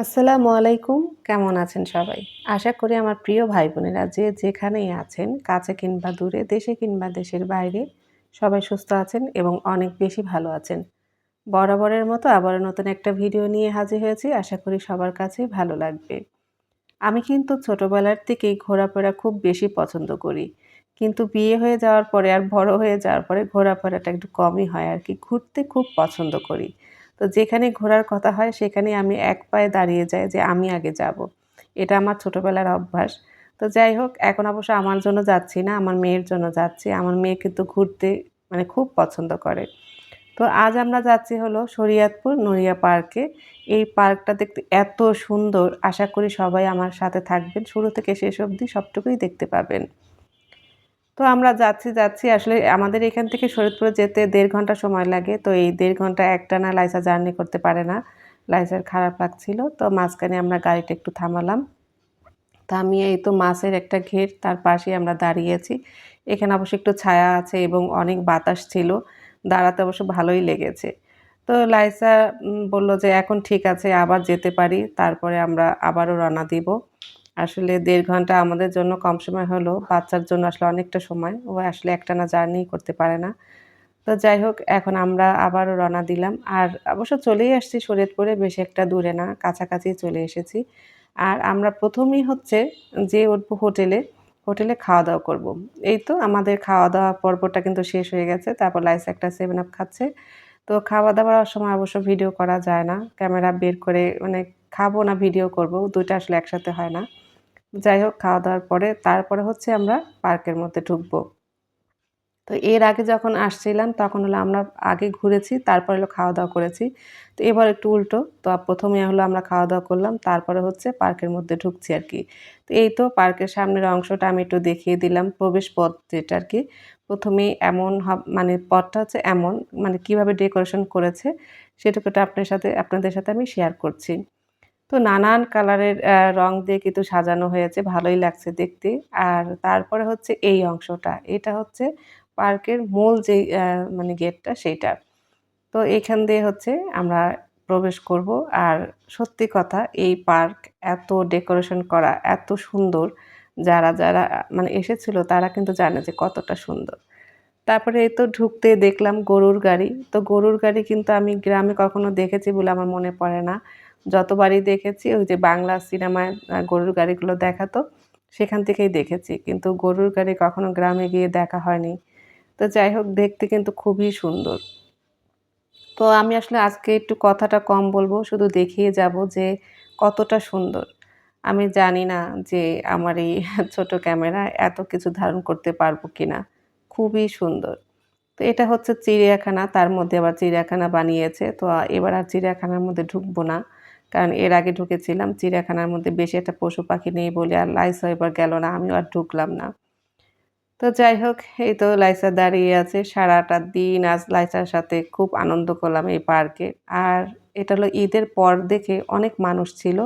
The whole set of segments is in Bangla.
আসসালামু আলাইকুম। কেমন আছেন সবাই? আশা করি আমার প্রিয় ভাই-বোনেরা যে যেখানেই আছেন, কাছে কিংবা দূরে, দেশে কিংবা দেশের বাইরে সবাই সুস্থ আছেন এবং অনেক বেশি ভালো আছেন। বরাবরের মতো আবারও নতুন একটা ভিডিও নিয়ে হাজির হয়েছি। আশা করি সবার কাছেই ভালো লাগবে। আমি কিন্তু ছোটবেলার থেকেই ঘোরাফেরা খুব বেশি পছন্দ করি। কিন্তু বিয়ে হয়ে যাওয়ার পরে আর বড় হয়ে যাওয়ার পরে ঘোরাফেরাটা একটু কমই হয় আরকি। ঘুরতে খুব পছন্দ করি। তো যেখানে ঘোরার কথা হয় সেখানেই আমি এক পায়ে দাঁড়িয়ে যাই যে আমি আগে যাবো। এটা আমার ছোটবেলার অভ্যাস। তো যাই হোক এখন অবশ্য আমার জন্য যাচ্ছি না, আমার মেয়ের জন্য যাচ্ছি। আমার মেয়ে কিন্তু ঘুরতে মানে খুব পছন্দ করে। তো আজ আমরা যাচ্ছি হলো শরীয়তপুর নুরিয়া পার্কে। এই পার্কটা দেখতে এত সুন্দর, আশা করি সবাই আমার সাথে থাকবেন। শুরু থেকে শেষ অবধি সবটুকুই দেখতে পাবেন। তো আমরা যাচ্ছি আসলে আমাদের এখান থেকে শরীয়তপুরে যেতে ১.৫ ঘন্টা সময় লাগে। তো এই ১.৫ ঘন্টা একটানা লাইসা জার্নি করতে পারে না। লাইসার খারাপ লাগছিল। তো মাঝখানে আমরা গাড়িটা একটু থামালাম। তো আমি এই তো মাছের একটা ঘের তার পাশেই আমরা দাঁড়িয়েছি। এখানে অবশ্য একটু ছায়া আছে এবং অনেক বাতাস ছিল। দাঁড়াতে অবশ্য ভালোই লেগেছে। তো লাইসা বলল যে, "এখন ঠিক আছে আবার যেতে পারি। তারপরে আমরা আবারও রওনা দিব।" আসলে ১.৫ ঘন্টা আমাদের জন্য কম সময় হলেও বাচ্চার জন্য আসলে অনেকটা সময়। ও আসলে একটানা জার্নি করতে পারে না। তো যাই হোক এখন আমরা আবারও রওনা দিলাম। আর অবশ্য চলেই আসছি শরীয়তপুরে বেশি একটা দূরে না, কাছাকাছি চলে এসেছি। আর আমরা ১ম এই হচ্ছে যেয়ে উঠবো হোটেলে, হোটেলে খাওয়া-দাওয়া করব। এই তো আমাদের খাওয়া-দাওয়া পর্বটা কিন্তু শেষ হয়ে গেছে। তারপর লাইসা একটা 7 আপ খাচ্ছে। তো খাওয়া-দাওয়ার সময় অবশ্য ভিডিও করা যায় না। ক্যামেরা বের করে মানে খাবো না ভিডিও করব, ২ টা আসলে একসাথে হয় না। যাই হোক খাওয়া-দাওয়ার পরে তারপরে হচ্ছে আমরা পার্কের মধ্যে ঢুকবো। তো এর আগে যখন আসছিলাম তখন হলো আমরা আগে ঘুরেছি, তারপরে হলো খাওয়া-দাওয়া করেছি। তো এবার একটু উল্টো। তো ১ম এ হলো আমরা খাওয়া-দাওয়া করলাম, তারপরে হচ্ছে পার্কের মধ্যে ঢুকছি আরকি। তো এই তো পার্কের সামনের অংশটা আমি একটু দেখিয়ে দিলাম, প্রবেশ পথ যেটা আরকি। ১ম এই এমন মানে পথটা হচ্ছে এমন, মানে কিভাবে ডেকোরেশন করেছে সেটুকুটা আপনাদের সাথে আমি শেয়ার করছি। তো নানান কালারের রং দিয়ে কিন্তু সাজানো হয়েছে, ভালোই লাগছে দেখতে। আর তারপরে হচ্ছে এই অংশটা। এটা হচ্ছে পার্কের মূল যেই মানে গেটটা সেইটা। তো এখান দিয়ে হচ্ছে আমরা প্রবেশ করব। আর সত্যি কথা এই পার্ক এত ডেকোরেশন করা, এত সুন্দর যারা মানে এসেছিল তারা কিন্তু জানে যে কতটা সুন্দর। তারপরে এই তো ঢুকতে দেখলাম গরুর গাড়ি। তো গরুর গাড়ি কিন্তু আমি গ্রামে কখনো দেখেছি বলে আমার মনে পড়ে না। যতবারই দেখেছি ওই যে বাংলা সিনেমায় গরুর গাড়িগুলো দেখাতো, সেখান থেকেই দেখেছি। কিন্তু গরুর গাড়ি কখনো গ্রামে গিয়ে দেখা হয়নি। তো যাই হোক দেখতে কিন্তু খুবই সুন্দর। তো আমি আসলে আজকে একটু কথাটা কম বলবো, শুধু দেখিয়ে যাবো যে কতটা সুন্দর। আমি জানি না যে আমার এই ছোট ক্যামেরায় এত কিছু ধারণ করতে পারবো কিনা। খুবই সুন্দর। তো এটা হচ্ছে চিড়িয়াখানা, তার মধ্যে আবার চিড়িয়াখানা বানিয়েছে। তো এবার আর চিড়িয়াখানার মধ্যে ঢুকবো না। কারণ এর আগে ঢুকেছিলাম। চিড়িয়াখানার মধ্যে বেশি একটা পশু-পাখি নেই বলে আর লাইসা এবার গেল না। আমিও আর ঢুকলাম না। তো যাই হোক এই তো লাইসা দাঁড়িয়ে আছে। সারাটা দিন আজ লাইসার সাথে খুব আনন্দ করলাম এই পার্কে। আর এটা হলো ঈদের পর দেখে অনেক মানুষ ছিল।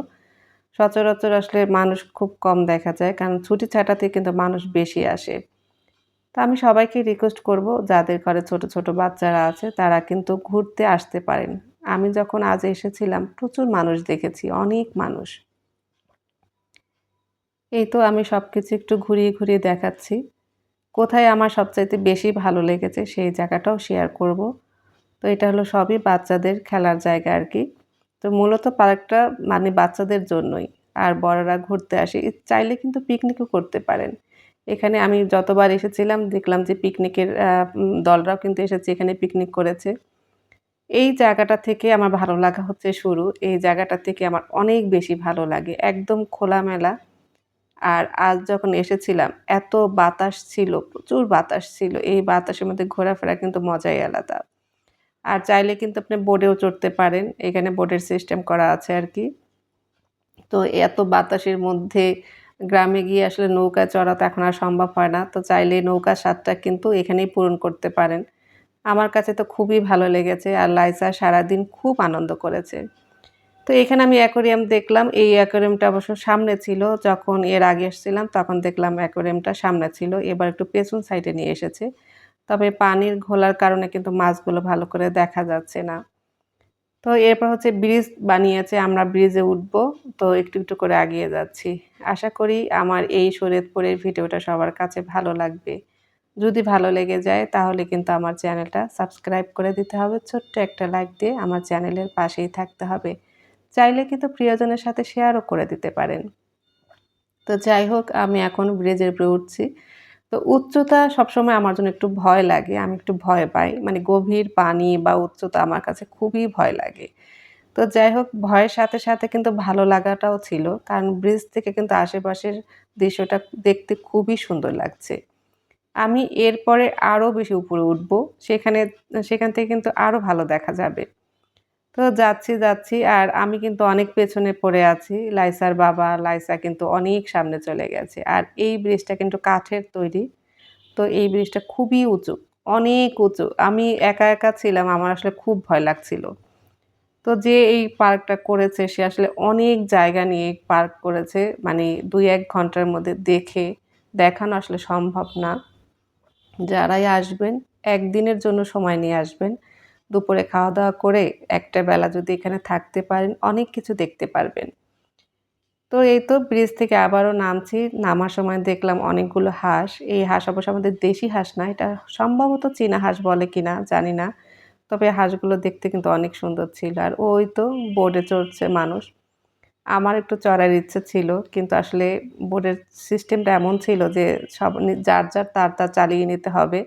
সচরাচর আসলে মানুষ খুব কম দেখা যায়। কারণ ছুটি ছাটাতে কিন্তু মানুষ বেশি আসে। তো আমি সবাইকে রিকোয়েস্ট করব যাদের ঘরে ছোট, ছোট বাচ্চারা আছে তারা কিন্তু ঘুরতে আসতে পারেন। আমি যখন আজ এসেছিলাম প্রচুর মানুষ দেখেছি, অনেক মানুষ। এই তো আমি সবকিছু একটু ঘুরিয়ে দেখাচ্ছি। কোথায় আমার সবচাইতে বেশি ভালো লেগেছে সেই জায়গাটাও শেয়ার করব। তো এটা হলো সবই বাচ্চাদের খেলার জায়গা আরকি। তো মূলত পার্কটা মানে বাচ্চাদের জন্যই। আর বড়রা ঘুরতে আসে। চাইলে কিন্তু পিকনিকও করতে পারেন। এখানে আমি যতবার এসেছিলাম দেখলাম যে পিকনিকের দলরাও কিন্তু এসেছে এখানে পিকনিক করেছে। এই জায়গাটা থেকে আমার ভালো লাগা হচ্ছে শুরু। এই জায়গাটা থেকে আমার অনেক বেশি ভালো লাগে। একদম খোলামেলা। আর আজ যখন এসেছিলাম এত বাতাস ছিল, প্রচুর বাতাস ছিল। এই বাতাসের মধ্যে ঘোরাফেরা কিন্তু মজাই আলাদা। আর চাইলে কিন্তু আপনি বোটেও চড়তে পারেন। এখানে বোটের সিস্টেম করা আছে আরকি। তো এত বাতাসের মধ্যে গ্রামে গিয়ে আসলে নৌকায় চড়া তো এখন আর সম্ভব হয় না। তো চাইলে নৌকার স্বাদটা কিন্তু এখানেই পূরণ করতে পারেন। আমার কাছে তো খুবই ভালো লেগেছে। আর লাইসা সারাদিন খুব আনন্দ করেছে। তো এখানে আমি অ্যাকোয়ারিয়াম দেখলাম। এই অ্যাকোয়ারিয়ামটা অবশ্য সামনে ছিল। যখন এর আগে এসছিলাম তখন দেখলাম অ্যাকোয়ারিয়ামটা সামনে ছিল। এবার একটু পেছন সাইডে নিয়ে এসেছে। তবে পানির ঘোলার কারণে কিন্তু মাছগুলো ভালো করে দেখা যাচ্ছে না। তো এরপর হচ্ছে ব্রিজ বানিয়েছে, আমরা ব্রিজে উঠবো। তো একটু, একটু করে এগিয়ে যাচ্ছি। আশা করি আমার এই শরীয়তপুরের ভিডিওটা সবার কাছে ভালো লাগবে। যদি ভালো লেগে যায় তাহলে কিন্তু আমার চ্যানেলটা সাবস্ক্রাইব করে দিতে হবে। ছোট্ট একটা লাইক দিয়ে আমার চ্যানেলের পাশেই থাকতে হবে। চাইলে কিন্তু প্রিয়জনের সাথে শেয়ারও করে দিতে পারেন। তো যাই হোক, আমি এখন ব্রিজের উপরে উঠছি। তো উচ্চতা সবসময় আমার জন্য একটু ভয় লাগে। আমি একটু ভয় পাই। মানে গভীর পানি বা উচ্চতা আমার কাছে খুবই ভয় লাগে। তো যাই হোক, ভয়ের সাথে, সাথে কিন্তু ভালো লাগাটাও ছিল। কারণ ব্রিজ থেকে কিন্তু আশেপাশের দৃশ্যটা দেখতে খুবই সুন্দর লাগছে। আমি এরপরে আরো বেশি উপরে উঠবো। সেখান থেকে কিন্তু আরো ভালো দেখা যাবে। তো যাচ্ছি, যাচ্ছি আর আমি কিন্তু অনেক পেছনে পড়ে আছি। লাইসা কিন্তু অনেক সামনে চলে গেছে। আর এই ব্রিজটা কিন্তু কাঠের তৈরি। তো এই ব্রিজটা খুবই উঁচু, অনেক উঁচু। আমি একা, একা ছিলাম। আমার আসলে খুব ভয় লাগছিল। তো যে এই পার্কটা করেছে সে আসলে অনেক জায়গা নিয়ে পার্ক করেছে। মানে ২-১ ঘন্টার মধ্যে দেখানো আসলে সম্ভব না। যারাই আসবেন, একদিনের জন্য সময় নিয়ে আসবেন। দুপুরে খাওয়া-দাওয়া করে একটা বেলা যদি এখানে থাকতে পারেন, অনেক কিছু দেখতে পারবেন। তো এই তো ব্রিজ থেকে আবারও নামছি। নামার সময় দেখলাম অনেকগুলো হাঁস। এই হাঁস অবশ্য আমাদের দেশি হাঁস না। এটা সম্ভবত চীনা হাঁস বলে কিনা জানি না। তবে হাঁসগুলো দেখতে কিন্তু অনেক সুন্দর ছিল। আর ওই তো বোটে চড়ছে মানুষ। আমার একটু চড়ার ইচ্ছে ছিল। কিন্তু আসলে বোটের সিস্টেমটা এমন ছিল যে যার তার চালিয়ে নিতে হবে।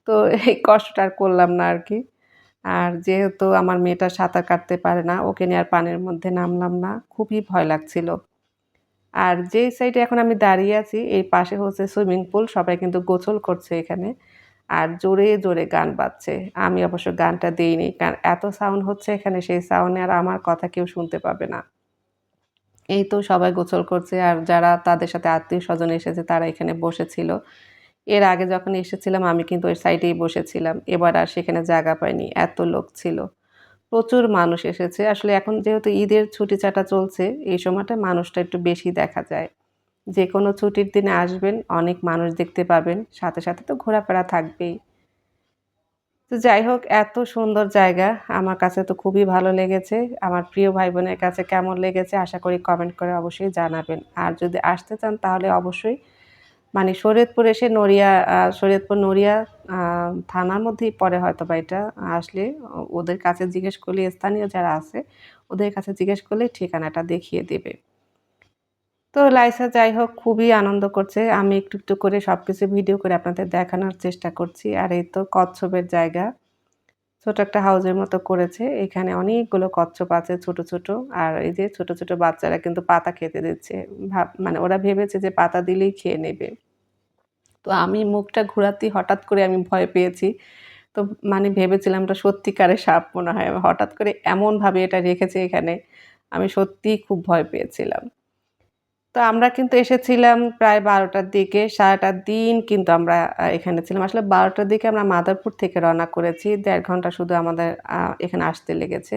তো এই কষ্টটা আর করলাম না আরকি। আর যেহেতু আমার মেয়েটা সাঁতার কাটতে পারে না, ওকে নিয়ে আর পানির মধ্যে নামলাম না। খুবই ভয় লাগছিল। আর যেই সাইডে এখন আমি দাঁড়িয়ে আছি, এই পাশে হচ্ছে সুইমিং পুল। সবাই কিন্তু গোসল করছে এখানে। আর জোরে, জোরে গান বাজছে। আমি অবশ্য গানটা দেইনি। কারণ এত সাউন্ড হচ্ছে এখানে, সেই সাউন্ডে আর আমার কথা কেউ শুনতে পাবে না। এই তো সবাই গোসল করছে আর যারা তাদের সাথে আত্মীয়স্বজন এসেছে তারা এখানে বসেছিল। এর আগে যখন এসেছিলাম আমি কিন্তু ওই সাইডেই বসেছিলাম। এবার আর সেখানে জায়গা পাইনি। এত লোক ছিল। প্রচুর মানুষ এসেছে। আসলে এখন যেহেতু ঈদের ছুটি-ছাটা চলছে, এই সময়টায় মানুষটা একটু বেশি দেখা যায়। যেকোনো ছুটির দিনে আসবেন, অনেক মানুষ দেখতে পাবেন। সাথে, সাথে তো ঘোরাফেরা থাকবেই। তো যাই হোক, এত সুন্দর জায়গা আমার কাছে তো খুবই ভালো লেগেছে। আমার প্রিয় ভাই-বোনের কাছে কেমন লেগেছে আশা করি কমেন্ট করে অবশ্যই জানাবেন। আর যদি আসতে চান তাহলে অবশ্যই মানে শরীয়তপুর এসে শরীয়তপুর নড়িয়া আ থানার মধ্যেই পড়ে হয়তোবা এটা। আসলে ওদের কাছে জিজ্ঞেস করলে স্থানীয় যারা আছে, ওদের কাছে জিজ্ঞেস করলেই ঠিকানাটা দেখিয়ে দিবে। তো লাইসা যাই হোক খুবই আনন্দ করছে। আমি একটু, একটু করে সবকিছু ভিডিও করে আপনাদের দেখানোর চেষ্টা করছি। আর এই তো কচ্ছপের জায়গা। ছোট একটা হাউজের মতো করেছে। এখানে অনেকগুলো কচ্ছপ আছে ছোট, ছোট। আর এই যে ছোট, ছোট বাচ্চারা কিন্তু পাতা খেতে দিচ্ছে। মানে ওরা ভেবেছে যে পাতা দিলেই খেয়ে নেবে। তো আমি মুখটা ঘুরাতেই হঠাৎ করে আমি ভয় পেয়েছি। তো মানে ভেবেছিলাম এটা সত্যিকারের সাপ মনে হয়। হঠাৎ করে এমনভাবে এটা রেখেছে এখানে, আমি সত্যিই খুব ভয় পেয়েছিলাম। তো আমরা কিন্তু এসেছিলাম প্রায় ১২ঃ০০ র দিকে। সারাটা দিন কিন্তু আমরা এখানে ছিলাম। আসলে ১২ঃ০০ র দিকে আমরা মাদারপুর থেকে রওনা করেছি। ১.৫ ঘন্টা শুধু আমাদের এখানে আসতে লেগেছে।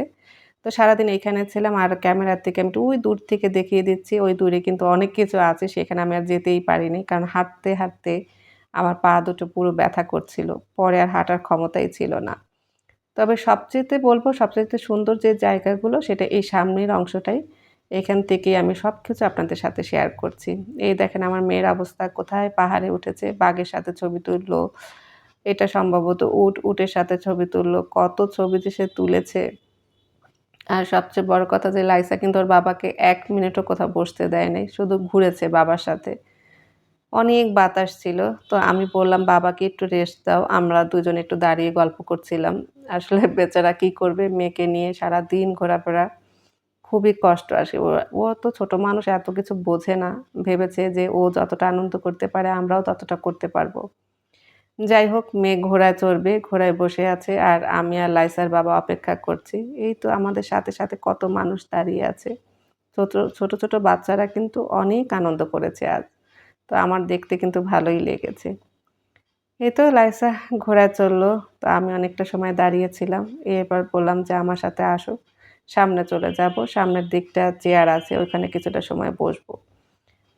তো সারাদিন এইখানে ছিলাম আর ক্যামেরার থেকে আমি একটু ওই দূর থেকে দেখিয়ে দিচ্ছি। ওই দূরে কিন্তু অনেক কিছু আছে। সেখানে আমি আর যেতেই পারিনি। কারণ হাঁটতে, হাঁটতে আমার পা দুটো পুরো ব্যথা করছিল। পরে আর হাঁটার ক্ষমতাই ছিল না। তবে সবচাইতে সুন্দর যে জায়গাগুলো সেটা এই সামনের অংশটাই। এখান থেকেই আমি সবকিছু আপনাদের সাথে শেয়ার করছি। এই দেখেন আমার মেয়ের অবস্থা কোথায় পাহাড়ে উঠেছে, বাঘের সাথে ছবি তুললো। এটা সম্ভবত উটের সাথে ছবি তুললো। কত ছবি যে সে তুলেছে। আর সবচেয়ে বড় কথা যে লাইসা কিন্তু ওর বাবাকে ১ মিনিটও কোথাও বসতে দেয় নাই। শুধু ঘুরেছে বাবার সাথে। অনেক বাতাস ছিল। তো আমি বললাম, "বাবাকে একটু রেস্ট দাও।" আমরা দুজনে একটু দাঁড়িয়ে গল্প করছিলাম। আসলে বেচারা কি করবে? মেয়েকে নিয়ে সারাদিন ঘোরাফেরা। খুবই কষ্ট আসে ওর। ও তো ছোট মানুষ এত কিছু বোঝে না। ভেবেছে যে ও যতটা আনন্দ করতে পারে আমরাও ততটা করতে পারবো। যাই হোক মেয়ে ঘোড়ায় চড়বে, ঘোড়ায় বসে আছে আর আমি আর লাইসার বাবা অপেক্ষা করছি। এই তো আমাদের সাথে, সাথে কত মানুষ দাঁড়িয়ে আছে। ছোট, ছোট বাচ্চারা কিন্তু অনেক আনন্দ করেছে আজ। তো আমার দেখতে কিন্তু ভালোই লেগেছে। এই তো লাইসা ঘোড়ায় চড়লো। তো আমি অনেকটা সময় দাঁড়িয়েছিলাম। এরপর বললাম যে, "আমার সাথে আসো। সামনে চলে যাবো। সামনের দিকটা চেয়ার আছে, ওইখানে কিছুটা সময় বসবো।"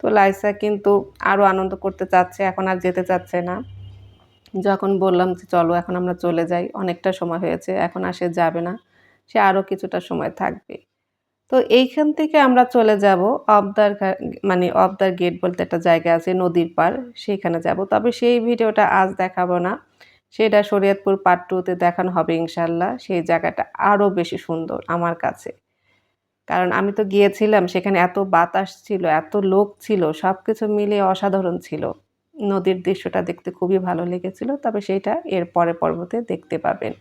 তো লাইসা কিন্তু আরো আনন্দ করতে চাচ্ছে, এখন আর যেতে চাচ্ছে না। যখন বললাম যে, "চলো এখন আমরা চলে যাই। অনেকটা সময় হয়েছে। এখন আর সে যাবে না।" সে আরও কিছুটা সময় থাকবে। তো এইখান থেকে আমরা চলে যাব অবদার মানে অবদার গেট বলতে একটা জায়গা আছে নদীর পাড়, সেইখানে যাব। তবে সেই ভিডিওটা আজ দেখাবো না। সেটা শরীয়তপুর পার্ট 2 তে দেখানো হবে ইনশাআল্লাহ। সেই জায়গাটা আরও বেশি সুন্দর আমার কাছে। কারণ আমি তো গিয়েছিলাম সেখানে এত বাতাস ছিল, এত লোক ছিল, সবকিছু মিলিয়ে অসাধারণ ছিল। নদীর দৃশ্যটা দেখতে খুবই ভালো লেগেছিল। তবে সেইটা এর পরবর্তীতে দেখতে পাবেন।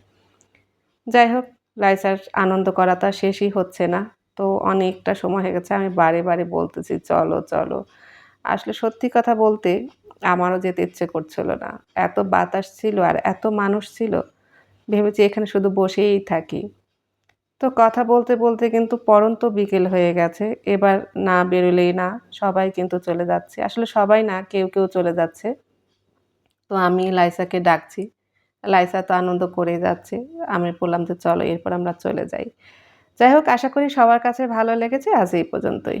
যাই হোক, লাইসার আনন্দ করা তো আর শেষই হচ্ছে না। তো অনেকটা সময় হয়ে গেছে। আমি বারে বলতেছি, "চলো, চলো।" আসলে সত্যি কথা বলতে আমারও যেতে ইচ্ছে করছিল না। এত বাতাস ছিল আর এত মানুষ ছিল। ভেবেছি এখানে শুধু বসেই থাকি। তো কথা বলতে কিন্তু পড়ন্ত বিকেল হয়ে গেছে। এবার না বেরোলেই না। সবাই কিন্তু চলে যাচ্ছে। আসলে সবাই না, কেউ চলে যাচ্ছে। তো আমি লাইসাকে ডাকছি। লাইসা তো আনন্দ করেই যাচ্ছে। আমি বললাম যে, "চলো এরপর আমরা চলে যাই।" যাই হোক আশা করি সবার কাছে ভালো লেগেছে। আজ এই পর্যন্তই।